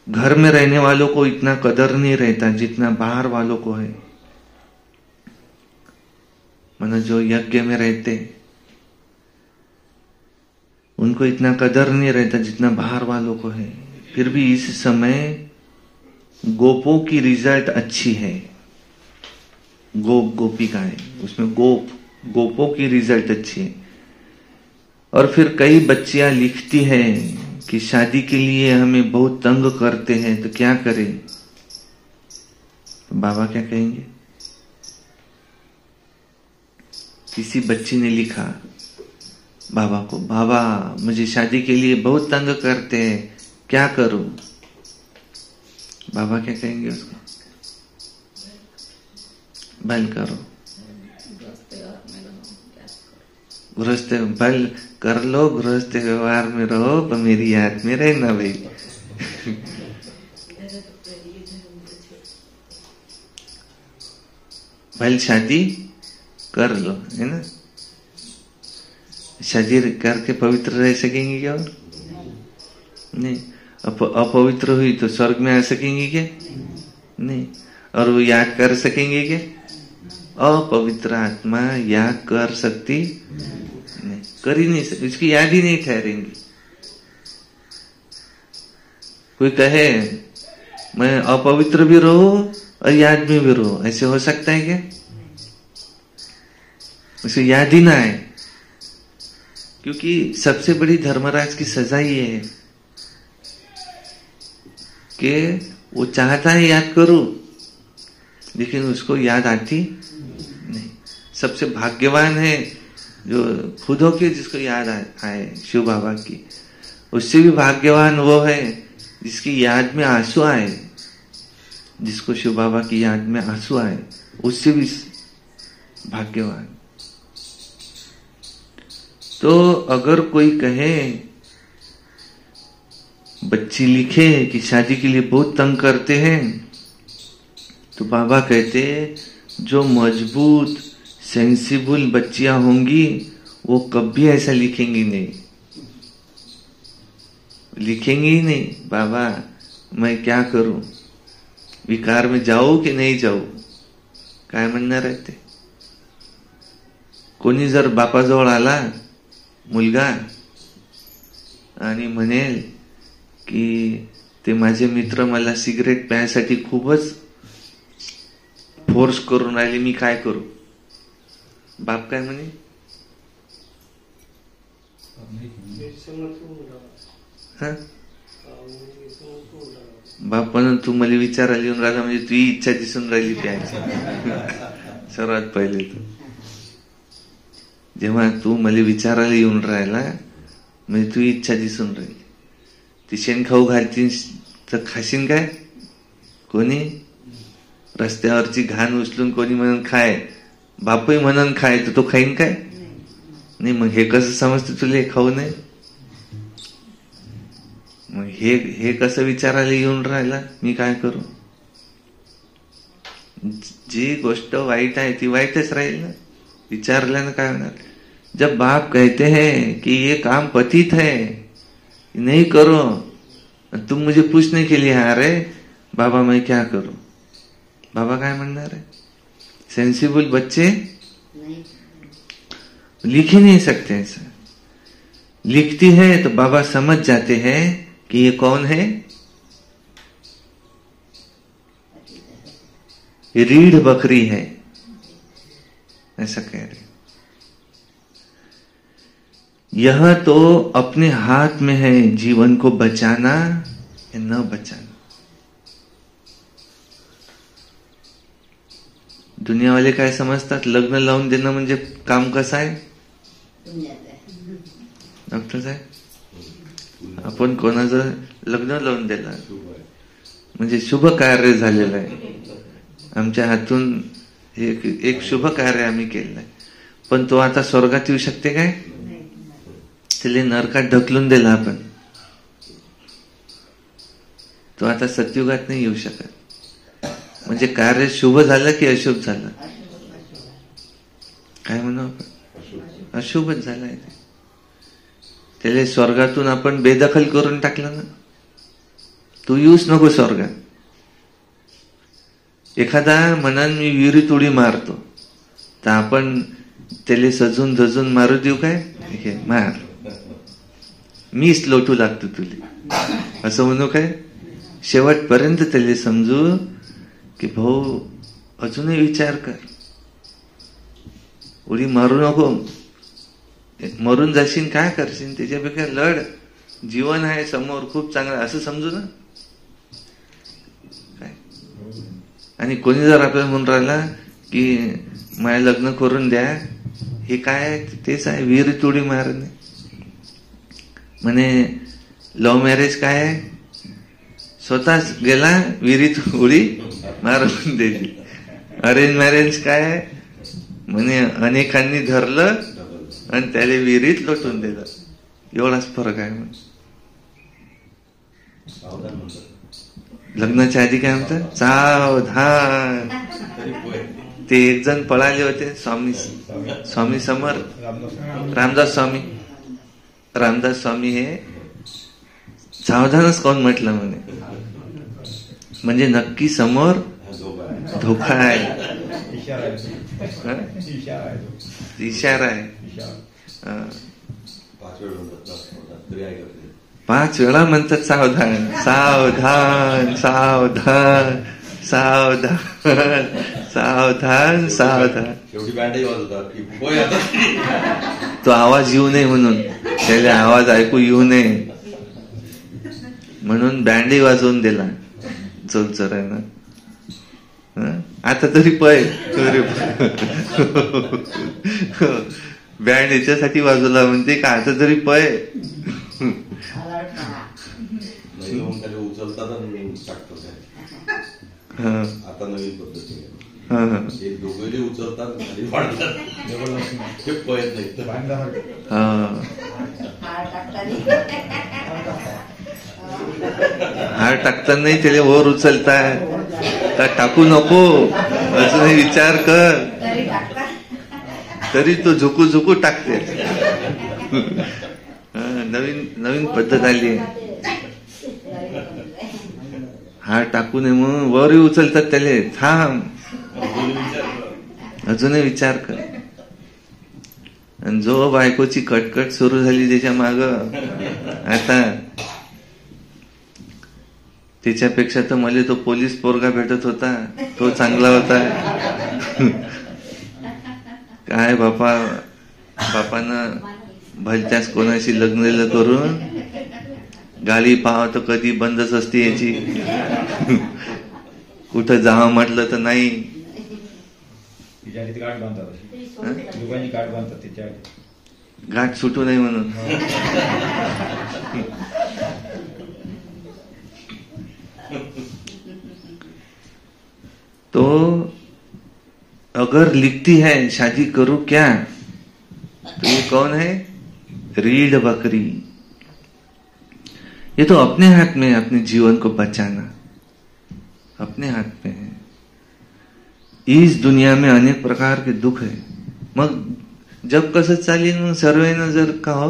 घर में रहने वालों को इतना कदर नहीं रहता जितना बाहर वालों को है। मानो जो यज्ञ में रहते उनको इतना कदर नहीं रहता जितना बाहर वालों को है। फिर भी इस समय गोपों की रिजल्ट अच्छी है। गोप गोपिकाएं, उसमें गोपों की रिजल्ट अच्छी है। और फिर कई बच्चियां लिखती हैं कि शादी के लिए हमें बहुत तंग करते हैं, तो क्या करें? तो बाबा क्या कहेंगे? किसी बच्ची ने लिखा बाबा को, बाबा मुझे शादी के लिए बहुत तंग करते हैं, क्या करूं? बाबा क्या कहेंगे उसको? बल करो, गृहस्थ बल कर लो, गृहस्थ व्यवहार में रहो, पर मेरी याद में रहना भाई। भल शादी कर लो, है ना? शादी करके पवित्र रह सकेंगे क्या? और नहीं। अपवित्र हुई तो स्वर्ग में आ सकेंगे क्या? नहीं। और वो याद कर सकेंगे क्या? अपवित्र आत्मा याद कर सकती नहीं, कर ही नहीं सकती, उसकी याद ही नहीं ठहरेंगी। कोई कहे मैं अपवित्र भी रहूं और याद में भी रहूं, ऐसे हो सकता है क्या? उसे याद ही ना आए। क्योंकि सबसे बड़ी धर्मराज की सजा ये है कि वो चाहता है याद करूं, लेकिन उसको याद आती नहीं। सबसे भाग्यवान है जो खुद हो के जिसको याद आए शिव बाबा की। उससे भी भाग्यवान वो है जिसकी याद में आंसू आए। जिसको शिव बाबा की याद में आंसू आए, उससे भी भाग्यवान। तो अगर कोई कहे, बच्ची लिखे कि शादी के लिए बहुत तंग करते हैं, तो बाबा कहते जो मजबूत सेंसिबल बच्चियां होंगी वो कभी ऐसा लिखेंगी नहीं, लिखेंगी ही नहीं। बाबा मैं क्या करूं, विकार में जाऊ कि नाही जाऊ, काय म्हणणार आहे ते? कोणी जर बापाजवळ आला मुलगा आणि म्हणेल की ते माझे मित्र मला सिगरेट प्यायसाठी खूपच फोर्स करून राहिले, मी काय करू? बाप काय म्हणे? बाप पण तू मला विचारायला येऊन राहिला म्हणजे तुझी इच्छा दिसून राहिली प्यायची। सर्वात पहिले तू जेव्हा तू मला विचारायला येऊन राहिला म्हणजे तुझी इच्छा दिसून राहिली। ती शेण खाऊ घालतीन तर खाशीन काय? कोणी रस्त्यावरची घाण उचलून कोणी म्हणून खाय, बापही म्हणून खाय, तर तो खाईन काय? नाही। मग हे कसं समजते तुला हे खाऊ नये? मग हे कसं विचारायला येऊन राहिला मी काय करू? जी गोष्ट वाईट आहे ती वाईटच राहील ना, विचारल्यानं काय होणार? जब बाप कहते हैं कि ये काम पतित है, नहीं करो, तुम मुझे पूछने के लिए आ रहे बाबा मैं क्या करूं, बाबा काय म्हणणार आहे? सेंसिबल बच्चे लिख ही नहीं सकते ऐसा। लिखती है तो बाबा समझ जाते हैं कि ये कौन है, ये रीढ़ बकरी है, ऐसा कह रहे। यह तो अपने हाथ में है जीवन को बचाना या न बचाना। दुनिया वाले काय समजतात, लग्न लावून देणं म्हणजे काम कसं आहे डॉक्टर साहेब? आपण कोणाचं लग्न लावून दिलं म्हणजे शुभ कार्य झालेलं आहे, आमच्या हातून एक शुभ कार्य आम्ही केलेलं आहे. पण तो आता स्वर्गात येऊ शकते काय? त्याला नरकात ढकलून दिला आपण, तो आता सतयुगात नाही येऊ शकत. म्हणजे कार्य शुभ झालं की अशुभ झालं? काय म्हणू आपण, अशुभच झालाय. त्याला स्वर्गातून आपण बेदखल करून टाकलं ना, तू येऊच नको स्वर्गात. एखादा म्हणाल मी विहिरीत उडी मारतो, तर आपण त्याला सजून धजून मारू देऊ काय? हे मार, मीच लोटू लागतो तुला असं म्हणू काय? शेवटपर्यंत त्याला समजू की भाऊ अजूनही विचार कर, उडी मारू नको, मरून जाशील काय करशील, त्याच्यापेक्षा लढ, जीवन आहे समोर खूप चांगलं असं समजू ना काय. आणि कोणी जर आपल्याला म्हणून राहिला की मला लग्न करून द्या, हे काय तेच आहे, विहिरीत उडी मारणे. म्हणे लव्ह मॅरेज काय आहे, स्वतःच गेला विहिरीत उडी मारून दिली. अरेंज मॅरेज काय आहे, म्हणे अनेकांनी धरलं आणि त्याला विहिरीत लोटून दिलं. एवढाच फरक आहे. लग्नाच्या आधी काय म्हणतात, सावधान. ते एक जण पळाले होते, स्वामी समर्थ, रामदास स्वामी. रामदास स्वामी हे सावधानच कोण म्हटलं म्हणे, म्हणजे नक्की समोर धोका आहे, इशारा आहे. 5 वेळा म्हणतात सावधान, सावधान, सावधान, सावधान, सावधान, सावधान. तो आवाज येऊ नये म्हणून, त्याला आवाज ऐकू येऊ नये म्हणून बँडही वाजवून दिला चोरचोरांना. आता तरी पय बँड याच्यासाठी वाजवला म्हणते का, आता तरी पय. आता नवीन पद्धती दोघे उचलतात खाली पाडतात, ते पळत नाही. हार टाकताना त्याला वर उचलताय का टाकू नको अजूनही विचार कर, तरी तो झुकू झुकू टाकते. नवीन पद्धत आली आहे. हार टाकू नये म्हणून वरही उचलतात त्याला, थांब अजूनही विचार कर. आणि जो बायकोची कटकट सुरू झाली त्याच्या माग, आता त्याच्यापेक्षा तर मला तो पोलीस पोरगा भेटत होता, तो चांगला होता. काय बापानं भलत्यास कोणाशी लग्न करून गाडी पाहाव तर कधी बंदच असते याची. कुठं जावं म्हटलं तर नाही. गाठ सुटू नये म्हणून. तो अगर लिखती है शादी करूं क्या, तो ये कौन है, रीढ़ बकरी. ये तो अपने हाथ में है, अपने जीवन को बचाना अपने हाथ में है. इस दुनिया में अनेक प्रकार के दुख है. मग जग कसं चालेल मग सर्वांना जर का हो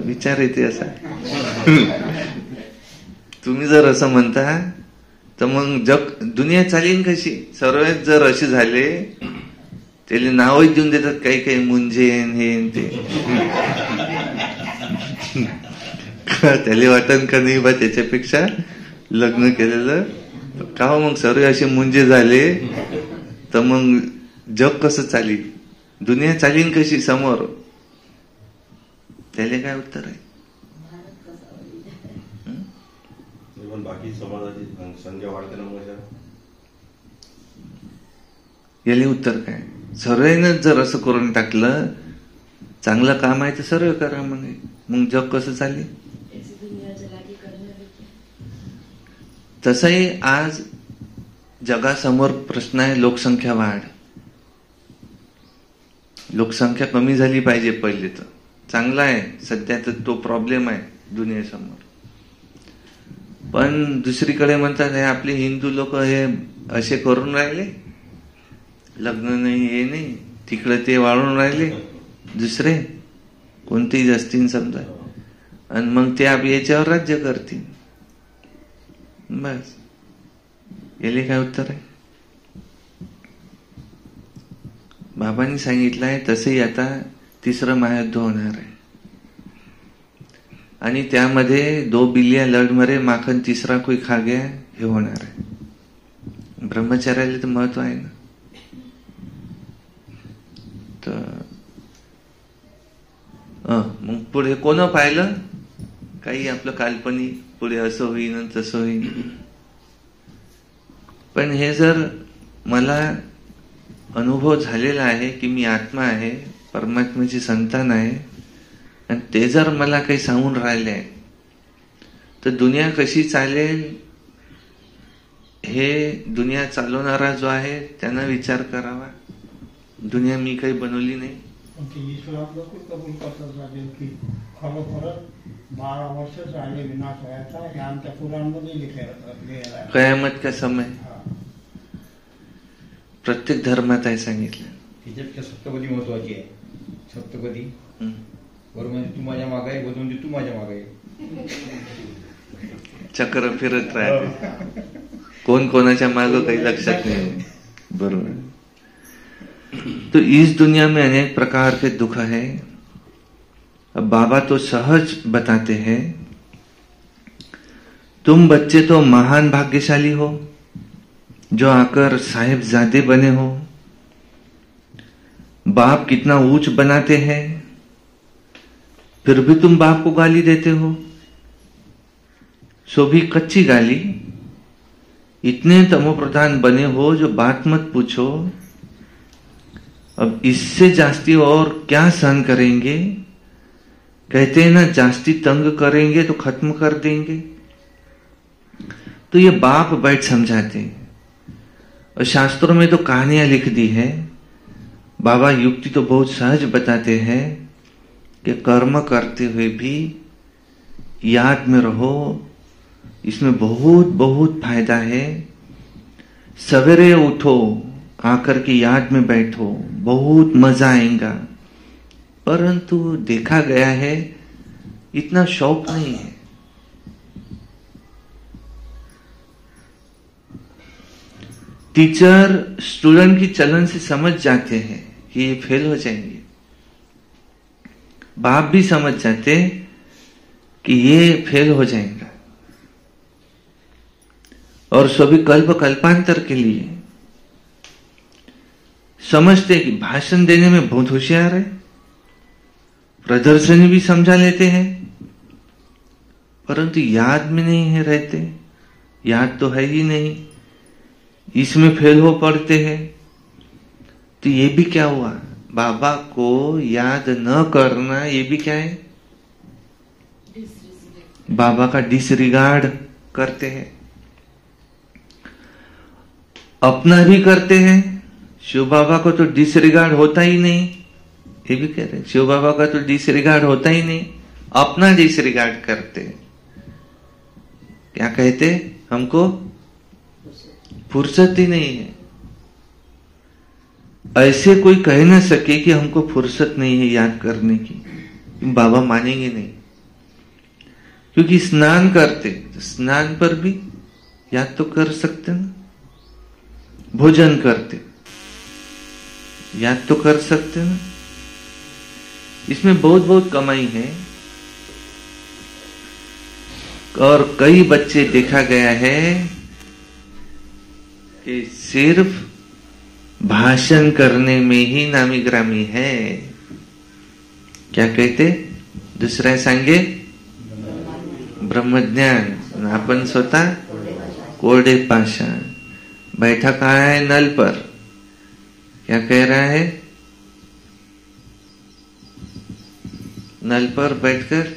विचार येते असा. तुम्ही जर असं म्हणता तर मग जग दुनिया चालीन कशी? सर्व जर असे झाले त्याला नावच देऊन देतात काही काही, मुंजे हे ते. त्याला वाटन का नाही बा त्याच्यापेक्षा लग्न केलेलं का हो? मग सर्व असे मुंजे झाले तर मग जग कसं चालीन? दुनिया चालीन कशी समोर? त्याला काय उत्तर आहे? पण बाकी समाजाची संख्या वाढते ना मग याला उत्तर काय? सर्वांनीच जर असं करून टाकलं चांगलं काम आहे तर सर्व करा म्हणे, मग जग कसं चालेल? तसंही आज जगासमोर प्रश्न आहे लोकसंख्या वाढ. लोकसंख्या कमी झाली पाहिजे पहिले तर चांगला आहे, सध्या तर तो प्रॉब्लेम आहे दुनियेसमोर. पण दुसरीकडे म्हणतात हे आपले हिंदू लोक हे असे करून राहिले, लग्न नाही हे नाही, तिकडे ते वाढून राहिले दुसरे कोणतेही असतील समजा, आणि मग ते आप याच्यावर राज्य करतील. बस याले काय उत्तर आहे? बाबांनी सांगितलं आहे तसंही आता तिसरं महायुद्ध होणार आहे आणि त्यामध्ये 2 बिलिया लढ मरे माखन तीसरा कोई खा गया हे होणार आहे. ब्रह्मचर्याला तर महत्व आहे ना. तर मग पुढे कोण पाहिलं काही आपलं काल्पनिक, पुढे असं होईन आणि तसं होईन. पण हे जर मला अनुभव झालेला आहे की मी आत्मा आहे, परमात्म्याची संतान आहे, आणि ते जर मला काही सांगून राहिले तर दुनिया कशी चालेल हे दुनिया चालवणारा जो आहे त्यानं विचार करावा. दुनिया मी काही बनवली नाही. कबूल करतात की खरोखरच 12 वर्ष झाले विनाश व्हायचा हे आमच्या पुराणमध्ये लिहिलेलं आहे. कयामत का समय प्रत्येक धर्मात आहे सांगितलं. त्याच्यात सप्तपदी महत्वाची आहे. सप्तपदी बरोबर म्हणजे तू माझ्या मागे आहे, बोलून तू माझ्या मागे आहे, चक्र फिरत राहते, कोण कोणाच्या मागं काही लक्षात नाही. बरोबर. तो इस दुनिया में अनेक प्रकार के दुख है. अब बाबा तो सहज बताते हैं, तुम बच्चे तो महान भाग्यशाली हो जो आकर साहिबजादे बने हो. बाप कितना ऊंच बनाते हैं फिर भी तुम बाप को गाली देते हो, सो भी कच्ची गाली. इतने तमोप्रधान बने हो जो बात मत पूछो. अब इससे जास्ती और क्या सहन करेंगे? कहते हैं ना जास्ती तंग करेंगे तो खत्म कर देंगे. तो ये बाप बैठ समझाते हैं और शास्त्रों में तो कहानियां लिख दी है. बाबा युक्ति तो बहुत सहज बताते हैं कि कर्म करते हुए भी याद में रहो, इसमें बहुत बहुत फायदा है. सवेरे उठो, आकर के याद में बैठो, बहुत मजा आएगा. परंतु देखा गया है इतना शौक नहीं है. टीचर स्टूडेंट की चलन से समझ जाते हैं कि ये फेल हो जाएंगे. बाप भी समझ जाते कि ये फेल हो जाएगा और सभी कल्प कल्पांतर के लिए समझते कि भाषण देने में बहुत होशियार है. प्रदर्शनी भी समझा लेते हैं परंतु याद में नहीं है रहते. याद तो है ही नहीं, इसमें फेल हो पड़ते हैं. तो ये भी क्या हुआ? बाबा को याद न करना ये भी क्या है? बाबा का डिसरिगार्ड करते हैं. अपना भी करते हैं. शिव बाबा को तो डिसरिगार्ड होता ही नहीं. ये भी कह रहे शिव बाबा का तो डिसरिगार्ड होता ही नहीं, अपना डिसरिगार्ड करते. क्या कहते? हमको फुर्सत ही नहीं है. ऐसे कोई कह ना सके कि हमको फुर्सत नहीं है याद करने की. बाबा मानेंगे नहीं, क्योंकि स्नान करते तो स्नान पर भी याद तो कर सकते ना, भोजन करते याद तो कर सकते ना। इसमें बहुत बहुत कमाई है। और कई बच्चे देखा गया है कि सिर्फ भाषण करने में ही नामी ग्रामी है। क्या कहते? दुसऱ्या सांगे ब्रह्मज्ञान, अपन स्वतः कोरडे पाषाण। बैठा कहाँ है? नल पर। क्या कह रहा है? नल पर बैठकर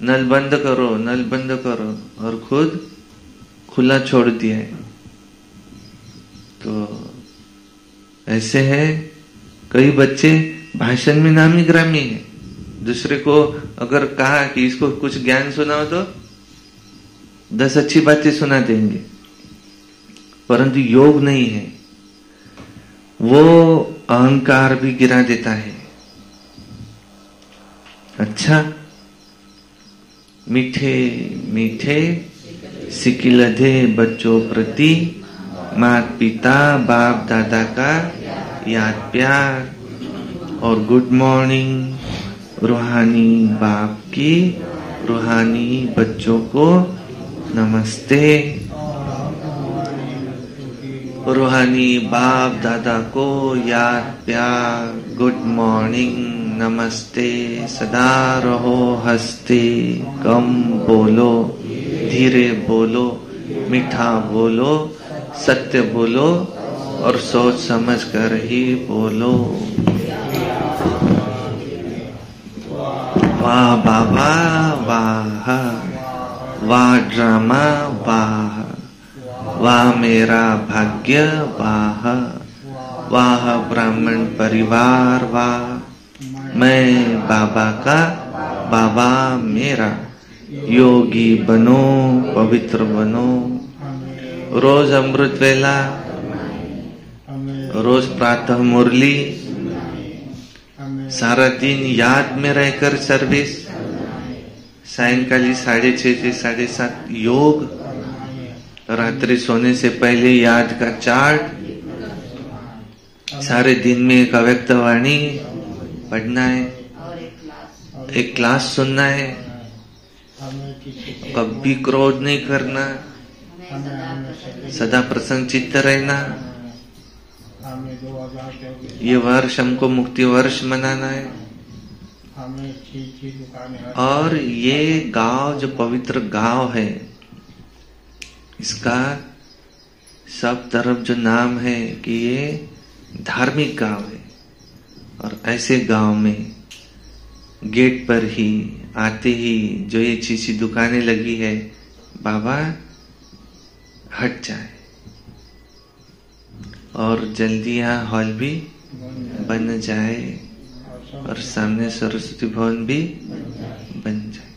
नल बंद करो, नल बंद करो, और खुद खुला छोड़ दिया है। तो ऐसे है कई बच्चे भाषण में नामी ग्रामी है। दूसरे को अगर कहा कि इसको कुछ ज्ञान सुनाओ तो 10 अच्छी बातें सुना देंगे, परंतु योग नहीं है। वो अहंकार भी गिरा देता है। अच्छा, मीठे मीठे सिकिलधे बच्चों प्रति माता पिता बाप दादा का याद प्यार, और गुड मॉर्निंग रूहानी बाप की रूहानी बच्चों को नमस्ते। रूहानी बाप दादा को याद प्यार, गुड मॉर्निंग, नमस्ते। सदा रहो हंसते, कम बोलो, धीरे बोलो, मीठा बोलो, सत्य बोलो और सोच समझ कर ही बोलो। वाह बाबा वाह, वाह ड्रामा वाह, वाह मेरा भाग्य वाह, वाह ब्राह्मण परिवार वाह, मैं बाबा का, बाबा मेरा। योगी बनो, पवित्र बनो। रोज अमृत वेला, रोज प्रातः मुरली, सारा दिन याद में रहकर सर्विस, सायंकाली 6:30 से 7:30 योग, रात्रि सोने से पहले याद का चार्ट, सारे दिन में एक अव्यक्त वाणी पढ़ना है, एक क्लास सुनना है, कभी क्रोध नहीं करना, सदा प्रसन्न चित्त रहना। ये वर्ष हमको मुक्ति वर्ष मनाना है। और ये गांव जो पवित्र गांव है, इसका सब तरफ जो नाम है कि ये धार्मिक गांव है। और ऐसे गांव में गेट पर ही आते ही जो ये चीची दुकानें लगी है, बाबा हट जाए, और जल्दी यहाँ हॉल भी बन जाए और सामने सरस्वती भवन भी बन जाए।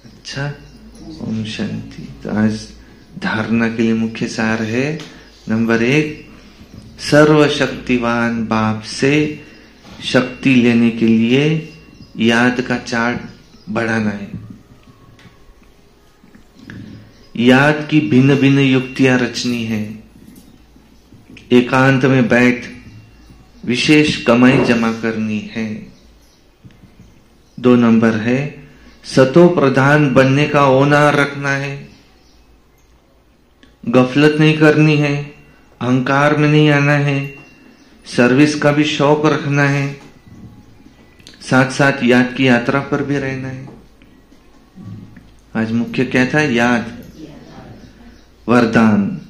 अच्छा, ओम शांति। तो आज धारणा के लिए मुख्य सार है, नंबर 1, सर्वशक्तिवान बाप से शक्ति लेने के लिए याद का चार्ट बढ़ाना है। याद की भिन्न भिन्न युक्तियां रचनी है। एकांत में बैठ विशेष कमाई जमा करनी है। 2 नंबर है, सतो प्रधान बनने का ओनार रखना है। गफलत नहीं करनी है, अहंकार में नहीं आना है, सर्विस का भी शौक रखना है, साथ साथ याद की यात्रा पर भी रहना है। आज मुख्य क्या था? याद। वरदान,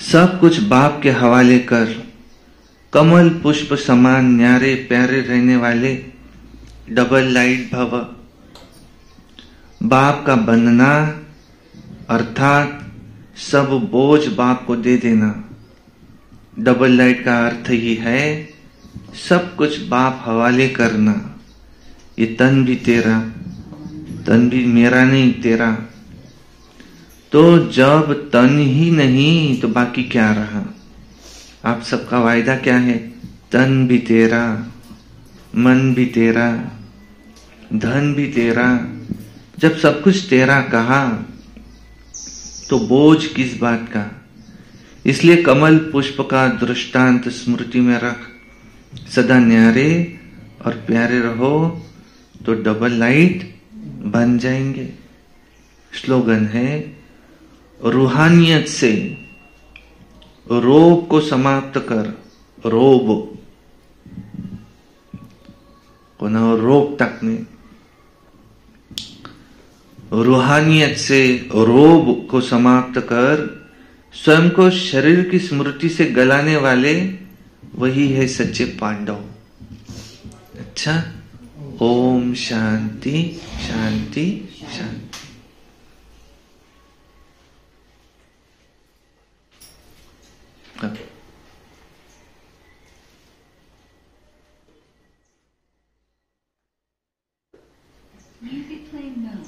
सब कुछ बाप के हवाले कर, कमल पुष्प समान न्यारे प्यारे रहने वाले डबल लाइट भव। बाप का बनना अर्थात सब बोझ बाप को दे देना। डबल लाइट का अर्थ ही है सब कुछ बाप हवाले करना। ये तन भी तेरा, तन भी मेरा नहीं तेरा। तो जब तन ही नहीं तो बाकी क्या रहा? आप सबका वायदा क्या है? तन भी तेरा, मन भी तेरा, धन भी तेरा। जब सब कुछ तेरा कहा तो बोझ किस बात का। इसलिए कमल पुष्प का दृष्टांत स्मृति में रख, सदा न्यारे और प्यारे रहो तो डबल लाइट बन जाएंगे। स्लोगन है, रूहानियत से रोब को समाप्त कर। रोब कोना रोब तक नहीं, रूहानियत से रोब को समाप्त कर। स्वयं को शरीर की स्मृति से गलाने वाले वही है सच्चे पांडव। अच्छा, ओम शांति शांति शांति। हाँ। Music playing now.